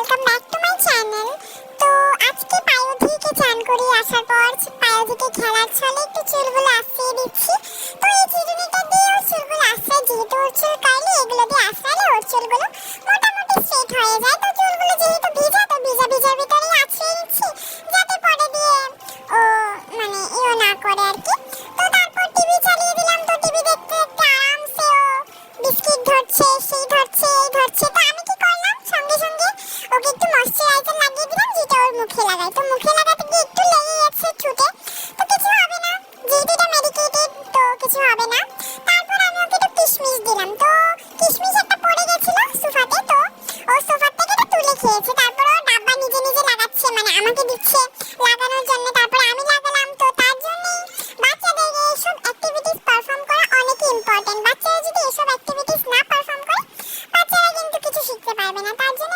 Welcome back to my channel. তো আজকে পায়োধিকে চান করিয়ে আসার পর পায়োধিকে খেলার ছলে একটু চুলগুলো আশ্রিয়ে দিচ্ছি। তো এই চিরুনিটা দিয়ে ওর চুলগুলো আশ্রয়, যেহেতু ওর চুল কার্লি, এগুলো দিয়ে আশ্রালে ওর চুলগুলো মোটামুটি স্ট্রেট হয়ে যায়। তো চুলগুলো যেহেতু ভিজা, তো ভিজা ভিজার ভিতরেই আশ্রিয়ে নিচ্ছি, যাতে পরে দিয়ে ও মানে ইও না করে আর কি। তো তারপর টিভি চালিয়ে দিলাম। তো টিভি দেখতে দেখতে আরামসে ও বিস্কিট ধরছে, সেই ধরছে, এই ধরছে। তো আমি কি করলাম, সঙ্গে সঙ্গে ওকে একটু ময়শ্চারাইজার লাগিয়ে দিলাম, যেটা ওর মুখে লাগাই। তো মুখে লাগাতে গিয়ে একটু লেগে গেছে ঠোঁটে, তো কিছু হবে না, যেহেতু এটা মেডিকেটেড, তো কিছু হবে না। তারপর আমি ওকে একটু কিশমিশ দিলাম। তো কিশমিশ একটা পড়ে গেছিল সোফাতে, তো ও সোফার থেকে এটা তুলে খেয়েছে। তারপর ও ডাব্বা নিজে নিজে লাগাচ্ছে, মানে আমাকে দিচ্ছে লাগানোর জন্য। তারপর আমি লাগালাম। তো তার জন্যই বাচ্চাদের এইসব অ্যাক্টিভিটিস পারফর্ম করা অনেক ইম্পর্টেন্ট। বাচ্চারা যদি এসব অ্যাক্টিভিটিস না পারফর্ম করে, বাচ্চারা কিন্তু কিছু শিখতে পারবে না। তার জন্য